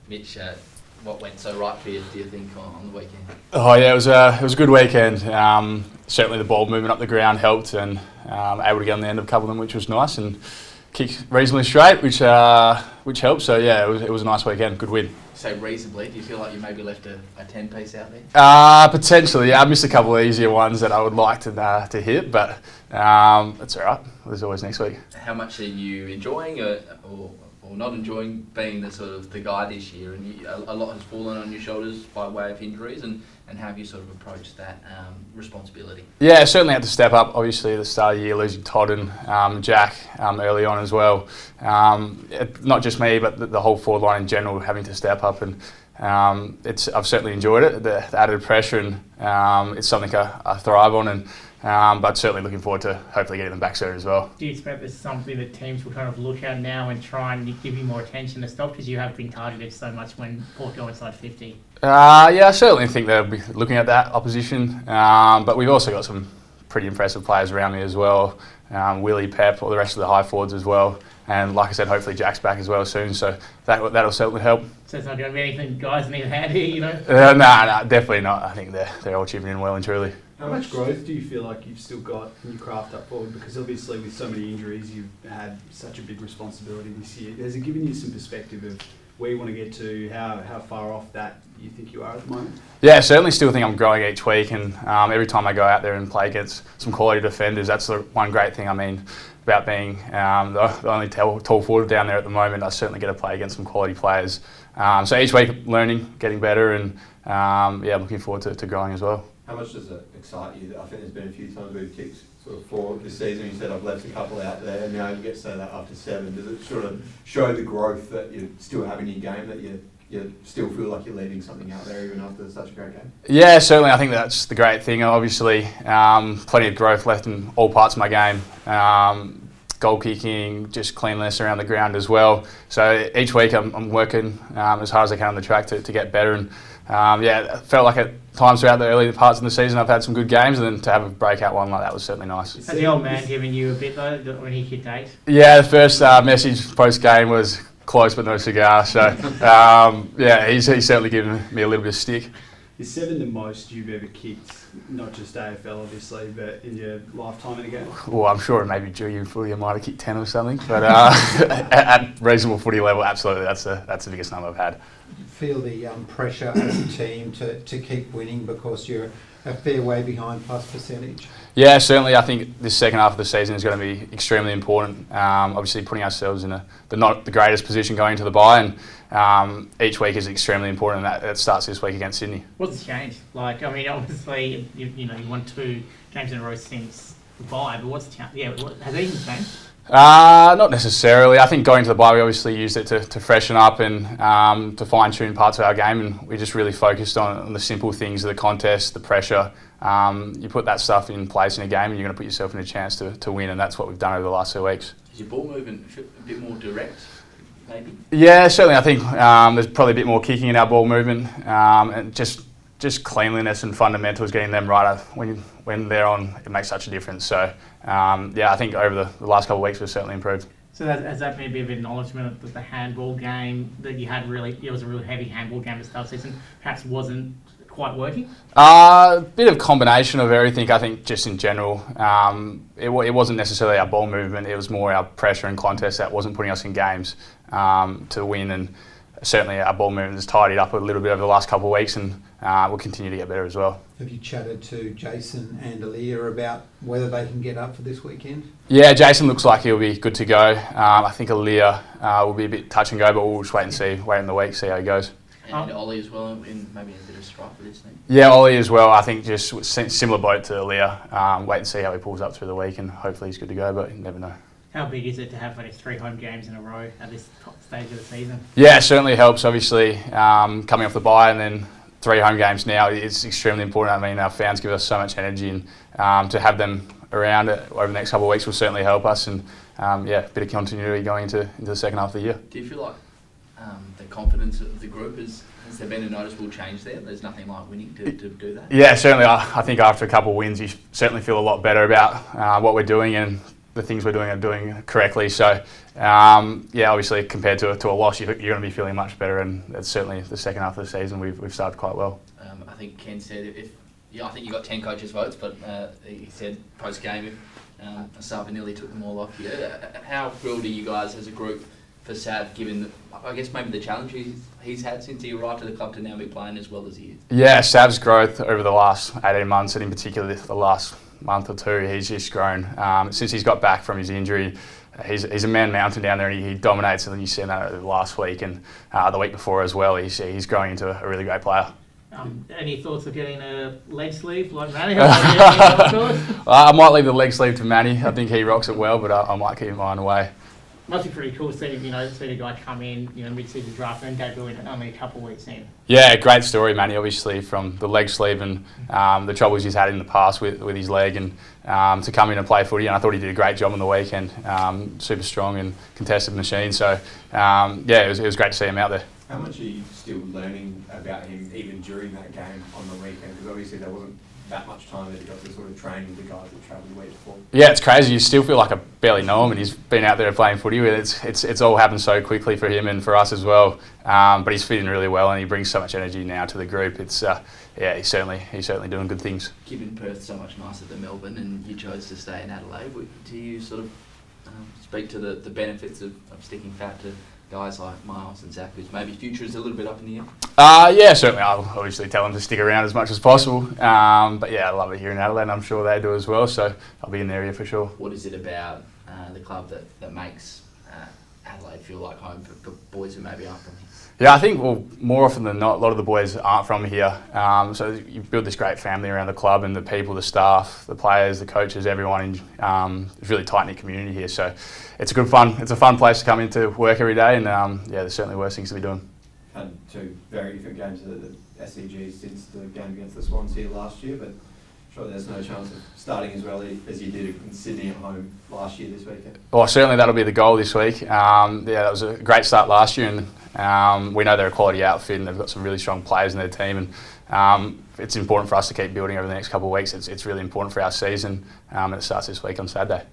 Mitch, what went so right for you, do you think, on the weekend? Oh yeah, it was a good weekend. Certainly the ball movement up the ground helped, and able to get on the end of a couple of them, which was nice, and kick reasonably straight, which helped. So yeah, it was a nice weekend, good win. So reasonably, do you feel like you maybe left a 10-piece out there? Potentially, yeah. I missed a couple of easier ones that I would like to hit, but that's all right. There's always next week. How much are you enjoying or not enjoying being the guy this year? And a lot has fallen on your shoulders by way of injuries, and how have you sort of approached that responsibility? Yeah, certainly had to step up. Obviously, at the start of the year, losing Todd and Jack early on as well. Not just me, but the whole forward line in general having to step up, and I've certainly enjoyed it. The added pressure, and it's something I thrive on, and but certainly looking forward to hopefully getting them back soon as well. Do you expect there's something that teams will kind of look at now and try and give you more attention to stop, because you have been targeted so much when Port go inside 50? Yeah, I certainly think they'll be looking at that opposition, but we've also got some pretty impressive players around me as well. Willie, Pep, all the rest of the high forwards as well. And like I said, hopefully Jack's back as well soon, so that'll certainly help. So it's not going to be anything guys need a hand here, you know? No, definitely not. I think they're all chipping in well and truly. How much growth do you feel like you've still got in your craft up forward? Because obviously with so many injuries, you've had such a big responsibility this year. Has it given you some perspective of where you want to get to, how far off that you think you are at the moment? Yeah, certainly still think I'm growing each week, and every time I go out there and play against some quality defenders, that's the one great thing. I mean, about being the only tall forward down there at the moment, I certainly get to play against some quality players. So each week learning, getting better, and looking forward to growing as well. How much does it excite you? I think there's been a few times where you've kicked sort of 4 this season. You said I've left a couple out there, and now you get to say that after 7. Does it sort of show the growth that you still have in your game, that you still feel like you're leaving something out there even after such a great game? Yeah, certainly. I think that's the great thing. Obviously, plenty of growth left in all parts of my game. Goal kicking, just cleanliness around the ground as well. So each week I'm working as hard as I can on the track to get better, and it felt like at times throughout the early parts of the season I've had some good games, and then to have a breakout one like that was certainly nice. Has the old man given you a bit though when he hit 8? Yeah, the first message post game was close but no cigar. So he's certainly given me a little bit of stick. Is 7 the most you've ever kicked? Not just AFL obviously, but in your lifetime in a game? Well, I'm sure maybe junior footy I might have kicked 10 or something, but at reasonable footy level, absolutely, that's the biggest number I've had. Feel the pressure as a team to keep winning because you're a fair way behind plus percentage? Yeah, certainly. I think this second half of the season is going to be extremely important. Obviously, putting ourselves in not the greatest position going into the bye, and each week is extremely important, and that starts this week against Sydney. What's changed? Like, I mean, obviously, you won 2 games in a row since the bye, but what's changed? Yeah, has anything changed? Not necessarily. I think going to the bye, we obviously used it to freshen up and to fine-tune parts of our game, and we just really focused on the simple things, the contest, the pressure. You put that stuff in place in a game, and you're going to put yourself in a chance to win, and that's what we've done over the last 2 weeks. Is your ball movement a bit more direct, maybe? Yeah, certainly. I think there's probably a bit more kicking in our ball movement, and just cleanliness and fundamentals, getting them right when they're on, it makes such a difference. So, I think over the last couple of weeks we've certainly improved. So has that been a bit of acknowledgement that the handball game that you had it was a really heavy handball game to start the season, perhaps wasn't quite working? A bit of combination of everything. I think just in general, it wasn't necessarily our ball movement, it was more our pressure and contest that wasn't putting us in games to win, and certainly our ball movement has tidied up a little bit over the last couple of weeks, and we'll continue to get better as well. Have you chatted to Jason and Aaliyah about whether they can get up for this weekend? Yeah, Jason looks like he'll be good to go. I think Aaliyah will be a bit touch and go, but we'll just wait in the week, see how he goes. And Ollie as well, maybe in a bit of strife with this thing. Yeah, Ollie as well. I think just similar boat to Aaliyah. Wait and see how he pulls up through the week, and hopefully he's good to go, but you never know. How big is it to have 3 home games in a row at this stage of the season? Yeah, it certainly helps. Obviously, coming off the bye and then 3 home games now, it's extremely important. I mean, our fans give us so much energy, and to have them around over the next couple of weeks will certainly help us. And a bit of continuity going into the second half of the year. Do you feel like the confidence of the group has there been a noticeable change there? There's nothing like winning to do that. Yeah, certainly. I think after a couple of wins, you certainly feel a lot better about what we're doing, and the things we're doing are doing correctly. So, yeah, obviously compared to a loss, you're going to be feeling much better, and it's certainly the second half of the season we've started quite well. I think Ken said I think you got 10 coaches' votes, but he said post game Sava nearly took them all off you. How thrilled are you guys as a group for Sav, given I guess maybe the challenge he's had since he arrived to the club to now be playing as well as he is? Yeah, Sav's growth over the last 18 months, and in particular the last month or two, he's just grown. Since he's got back from his injury, he's a man mountain down there, and he dominates, and you've seen that last week and the week before as well. He's growing into a really great player. Any thoughts of getting a leg sleeve like Manny? I might leave the leg sleeve to Manny. I think he rocks it well, but I might keep mine away. Must be pretty cool seeing a guy come in, mid-season draft and debut in only a couple of weeks in. Yeah, great story, Manny. Obviously from the leg sleeve and the troubles he's had in the past with his leg, and to come in and play footy. And I thought he did a great job on the weekend. Super strong and contested machine. So yeah, it was great to see him out there. How much are you still learning about him even during that game on the weekend? Because obviously there wasn't that much time that he got to sort of train with the guys that travelled the week before. Yeah, it's crazy. You still feel like I barely know him, and he's been out there playing footy with. It's all happened so quickly for him and for us as well. But he's fitting really well, and he brings so much energy now to the group. It's yeah, he's certainly doing good things. Given Perth so much nicer than Melbourne, and you chose to stay in Adelaide, do you sort of speak to the benefits of sticking fat to guys like Miles and Zach, whose maybe future is a little bit up in the air? Yeah, certainly. I'll obviously tell them to stick around as much as possible. But yeah, I love it here in Adelaide, and I'm sure they do as well. So I'll be in the area for sure. What is it about the club that makes Adelaide feel like home for boys who maybe aren't from here? Yeah, I think, well, more often than not, a lot of the boys aren't from here. So you build this great family around the club, and the people, the staff, the players, the coaches, everyone. It's a really tight-knit community here. So it's a fun place to come into work every day, and yeah, there's certainly worse things to be doing. Had two very different games at the SCG since the game against the Swans here last year, but surely there's no chance of starting as well as you did in Sydney at home last year this weekend. Well, certainly that'll be the goal this week. Yeah, that was a great start last year, and we know they're a quality outfit, and they've got some really strong players in their team, and it's important for us to keep building over the next couple of weeks. It's really important for our season, and it starts this week on Saturday.